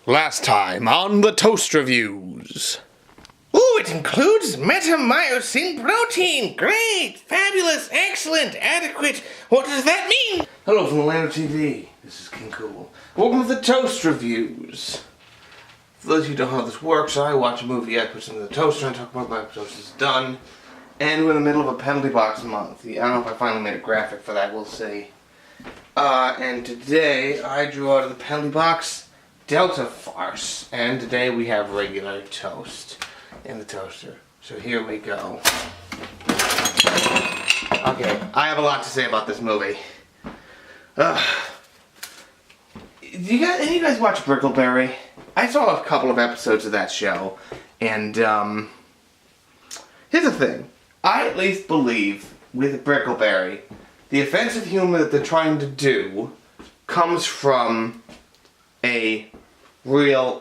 Last time on the Toast Reviews. Ooh, it includes metamycin protein. Great, fabulous, excellent, adequate. What does that mean? Hello from Orlando TV. This is King Kool. Welcome to the Toast Reviews. For those of you who don't know how this works, I watch a movie, I put something in the toaster and talk about my toast is done. And we're in the middle of a penalty box month. I don't know if I finally made a graphic for that, we'll see. And today I drew out of the penalty box Delta Farce. And today we have regular toast in the toaster. So here we go. Okay, I have a lot to say about this movie. Any of you guys watch Brickleberry? I saw a couple of episodes of that show, and here's the thing. I at least believe with Brickleberry, the offensive humor that they're trying to do comes from a real,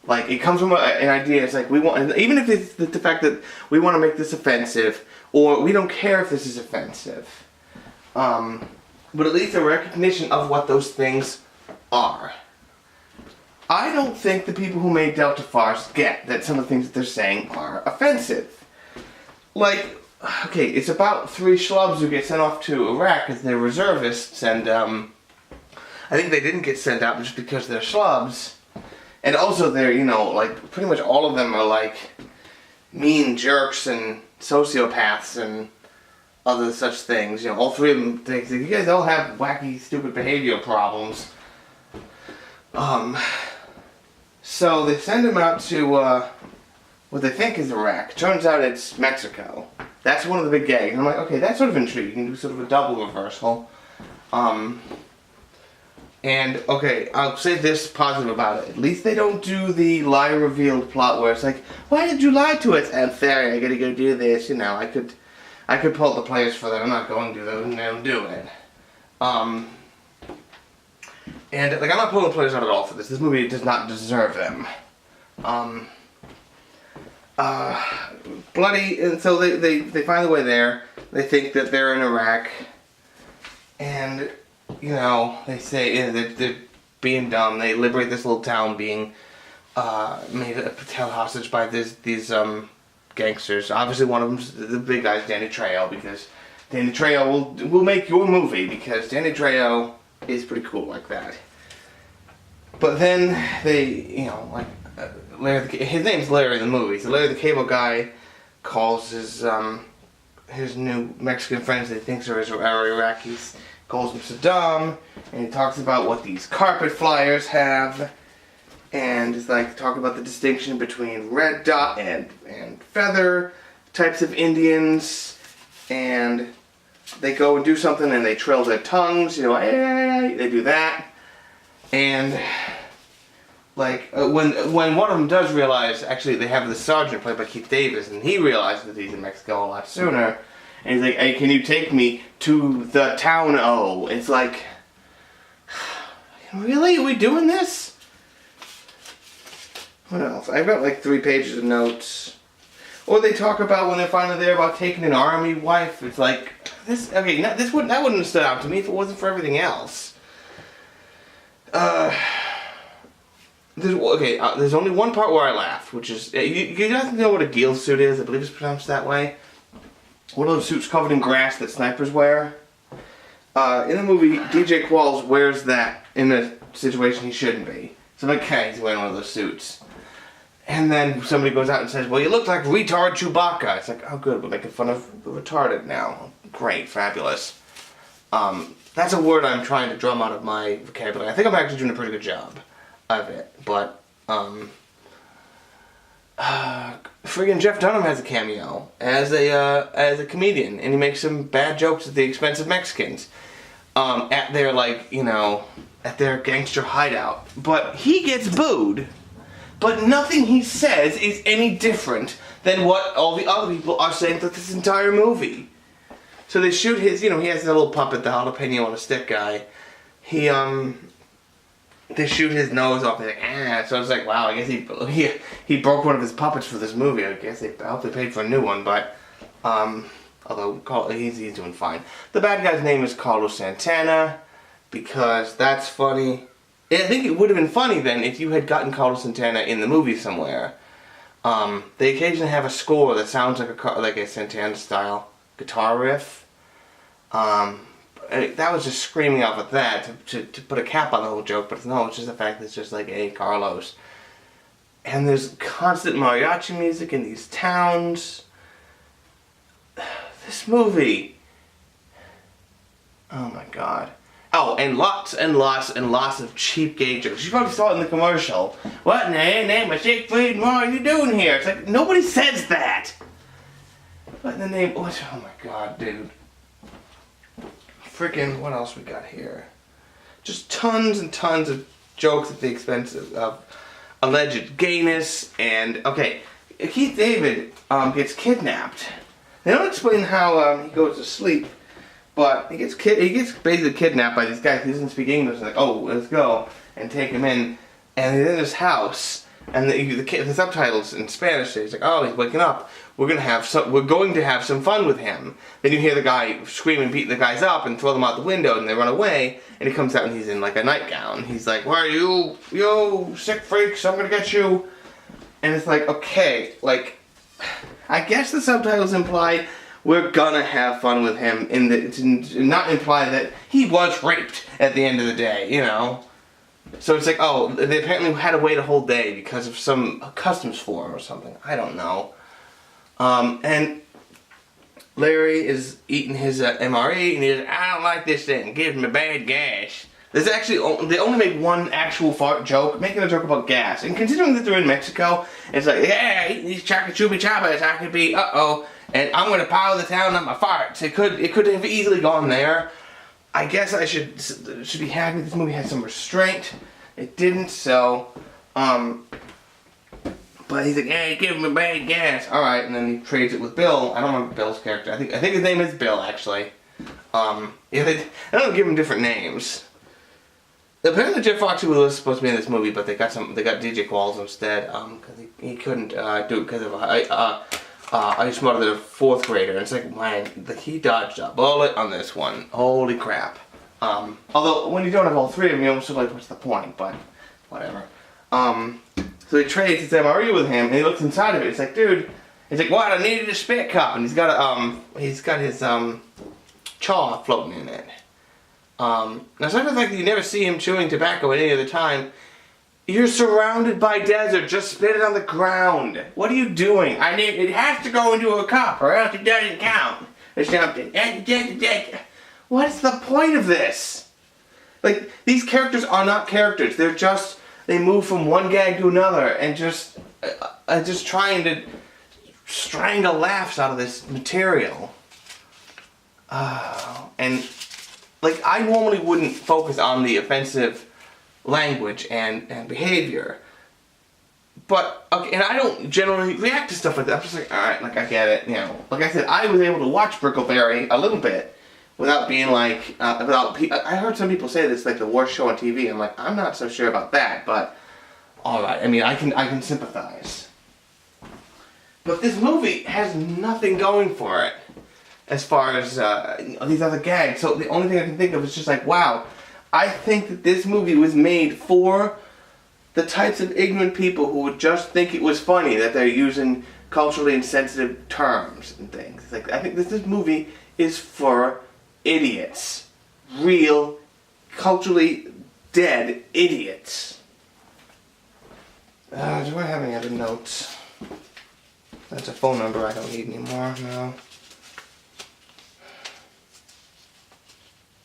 like, it comes from an idea. It's like, we want, even if it's the fact that we want to make this offensive, or we don't care if this is offensive, but at least a recognition of what those things are. I don't think the people who made Delta Farce get that some of the things that they're saying are offensive. Like, okay, it's about three schlubs who get sent off to Iraq as they're reservists, and I think they didn't get sent out just because they're schlubs. And also they're, you know, like, pretty much all of them are like mean jerks and sociopaths and other such things. You know, all three of them think you guys all have wacky, stupid behavioral problems. So they send him out to what they think is Iraq. Turns out it's Mexico. That's one of the big gags. And I'm like, okay, that's sort of intriguing. Do sort of a double reversal. And okay, I'll say this positive about it. At least they don't do the lie revealed plot where it's like, why did you lie to us? I'm sorry, I gotta go do this. You know, I could pull the players for that. I'm not going to though, and I'm doing it. And, like, I'm not pulling the players out at all for this. This movie does not deserve them. Bloody, and so they find their way there. They think that they're in Iraq. And, you know, they say, you know, they're being dumb. They liberate this little town being made held hostage by these gangsters. Obviously one of them's the big guy's Danny Trejo, because Danny Trejo will make your movie, because Danny Trejo is pretty cool like that. But then they, you know, like, his name's Larry in the movie, so Larry the Cable Guy calls his new Mexican friends that he thinks are Iraqis, calls them Saddam, and he talks about what these carpet flyers have, and it's like, talk about the distinction between red dot and feather types of Indians, and they go and do something and they trill their tongues, you know, they do that. And, like, when one of them does realize, actually they have the sergeant played by Keith Davis, and he realizes that he's in Mexico a lot sooner. And he's like, hey, can you take me to the town O? It's like, really? Are we doing this? What else? I've got like 3 pages of notes. Or they talk about when they're finally there about taking an army wife. It's like, this, okay, that wouldn't have stood out to me if it wasn't for everything else. There's only one part where I laughed, which is, you guys know what a gill suit is? I believe it's pronounced that way. One of those suits covered in grass that snipers wear. In the movie, DJ Qualls wears that in a situation he shouldn't be. So I'm like, okay, he's wearing one of those suits. And then somebody goes out and says, well, you look like retard Chewbacca. It's like, oh good, we're making fun of the retarded now. Great, fabulous. That's a word I'm trying to drum out of my vocabulary. I think I'm actually doing a pretty good job of it. But, friggin' Jeff Dunham has a cameo as a comedian. And he makes some bad jokes at the expense of Mexicans. At their, like, you know, at their gangster hideout. But he gets booed. But nothing he says is any different than what all the other people are saying throughout this entire movie. So they shoot his, you know, he has that little puppet, the jalapeno on a stick guy. They shoot his nose off. They're like, ah. So it's like, wow, I guess he broke one of his puppets for this movie. I guess I hope they paid for a new one, but although he's doing fine. The bad guy's name is Carlos Santana because that's funny. I think it would have been funny then if you had gotten Carlos Santana in the movie somewhere. They occasionally have a score that sounds like a Santana style guitar riff. That was just screaming off at that to put a cap on the whole joke, but no, it's just the fact that it's just like, hey, Carlos. And there's constant mariachi music in these towns. This movie. Oh my god. Oh, and lots of cheap gay jokes. You probably saw it in the commercial. What in the name of Siegfried, what are you doing here? It's like, nobody says that! What in the name, oh my god, dude. Frickin', what else we got here? Just tons and tons of jokes at the expense of alleged gayness, and, okay, Keith David gets kidnapped. They don't explain how he goes to sleep. But he gets basically kidnapped by these guys. He doesn't speak English. They're like, oh, let's go and take him in. And he's in his house, and the subtitles in Spanish. He's like, oh, he's waking up. We're going to have some fun with him. Then you hear the guy scream and beat the guys up and throw them out the window, and they run away. And he comes out and he's in like a nightgown. He's like, where are you? You sick freaks! I'm going to get you. And it's like, okay, like, I guess the subtitles imply we're gonna have fun with him, to not imply that he was raped at the end of the day, you know? So it's like, oh, they apparently had to wait a whole day because of some customs form or something. I don't know. And Larry is eating his MRE, and he's like, I don't like this thing. It gives me bad gas. There's actually, they only make one actual fart joke, making a joke about gas. And considering that they're in Mexico, it's like, yeah, eating these chocolate chubby chapas, I could be, uh-oh. And I'm going to power the town on my farts. It could have easily gone there. I guess I should be happy this movie had some restraint. It didn't, so, but he's like, hey, give him a bad gas. Alright, and then he trades it with Bill. I don't remember Bill's character. I think his name is Bill, actually. Yeah, they don't give him different names. Apparently Jeff Foxworthy was supposed to be in this movie, but they got DJ Qualls instead, because he couldn't do it because of I just murdered a 4th grader, and it's like, man, he dodged a bullet on this one. Holy crap. Although, when you don't have all 3 of them, you're almost like, what's the point? But, whatever. So he trades his MRE with him, and he looks inside of it. It's like, dude, he's like, what? I needed a spit cup, and he's got his chaw floating in it. Now, aside from the fact that you never see him chewing tobacco at any other time, you're surrounded by desert. Just spit it on the ground. What are you doing? It has to go into a cup, or else it doesn't count. Or something. What is the point of this? Like, these characters are not characters. They move from one gag to another, and just trying to strangle laughs out of this material. And, like, I normally wouldn't focus on the offensive language and behavior, but okay, and I don't generally react to stuff like that. I'm just like, alright, like, I get it, you know. Like I said, I was able to watch Brickleberry a little bit without being like, I heard some people say this is like the worst show on TV. I'm like, I'm not so sure about that, but alright, I mean, I can sympathize. But this movie has nothing going for it as far as these other gags, so the only thing I can think of is just like, wow, I think that this movie was made for the types of ignorant people who would just think it was funny that they're using culturally insensitive terms and things. Like, I think this movie is for idiots. Real, culturally dead idiots. Do I have any other notes? That's a phone number I don't need anymore, no.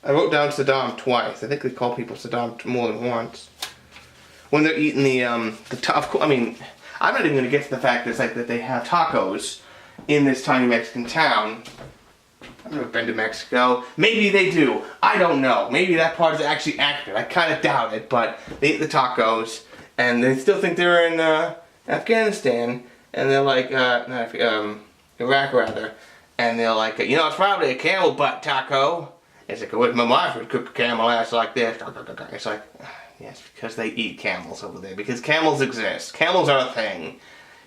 I wrote down Saddam twice. I think they call people Saddam more than once. When they're eating I mean, I'm not even going to get to the fact that it's like that they have tacos in this tiny Mexican town. I've never been to Mexico. Maybe they do. I don't know. Maybe that part is actually accurate. I kind of doubt it, but they eat the tacos, and they still think they're in Afghanistan, and they're like, Iraq rather, and they're like, you know, it's probably a camel butt taco. It's like, what, my wife would cook a camel ass like this. It's like, yes, because they eat camels over there. Because camels exist. Camels are a thing,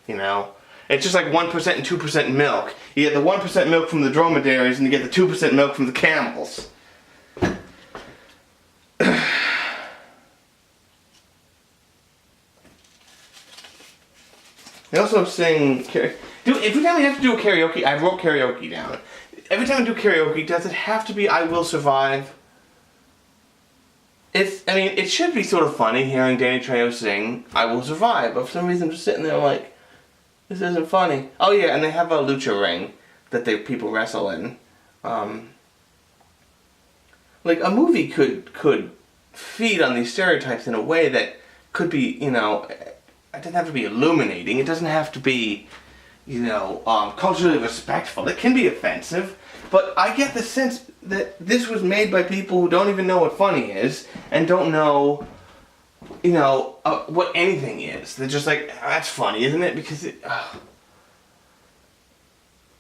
you know. It's just like 1% and 2% milk. You get the 1% milk from the dromedaries, and you get the 2% milk from the camels. They also sing. Every time we have to do a karaoke, I wrote karaoke down. Every time I do karaoke, does it have to be "I Will Survive"? It should be sort of funny hearing Danny Trejo sing "I Will Survive," but for some reason I'm just sitting there like, this isn't funny. Oh yeah, and they have a lucha ring that people wrestle in. Like a movie could feed on these stereotypes in a way that could be, it doesn't have to be illuminating. It doesn't have to be, culturally respectful. It can be offensive, but I get the sense that this was made by people who don't even know what funny is and don't know, what anything is. They're just like, that's funny, isn't it? Because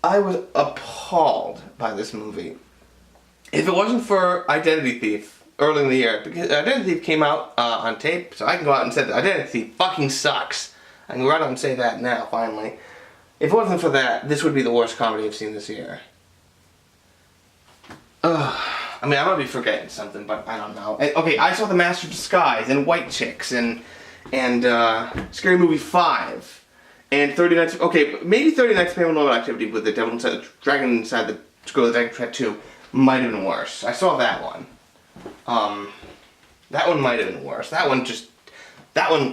I was appalled by this movie. If it wasn't for Identity Thief early in the year, because Identity Thief came out on tape, so I can go out and say that Identity Thief fucking sucks. I can go right out and say that now, finally. If it wasn't for that, this would be the worst comedy I've seen this year. I might be forgetting something, but I don't know. Okay, I saw The Master of Disguise, and White Chicks, and Scary Movie 5, and 30 Nights... Okay, maybe 30 Nights of Paranormal Activity with the Devil Inside the Dragon Inside the Girl with the Dragon Trap 2 might have been worse. I saw that one. That one might have been worse. That one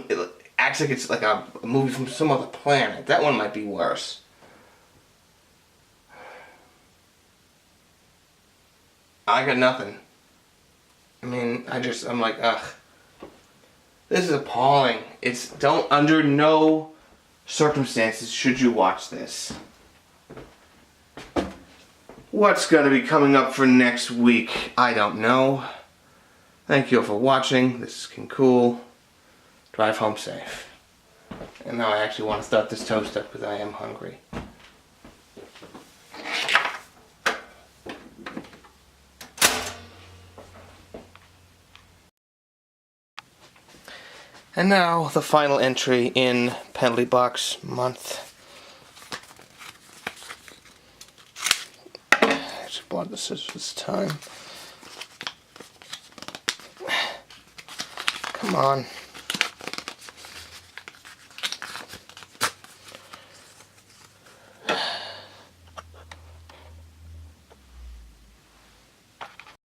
it acts like it's like a movie from some other planet. That one might be worse. I got nothing. I'm like, ugh. This is appalling. Under no circumstances should you watch this. What's going to be coming up for next week? I don't know. Thank you all for watching. This is Kool. Drive home safe. And now I actually want to start this toast up because I am hungry. And now the final entry in Penalty Box Month. Bought the scissors this time. Come on.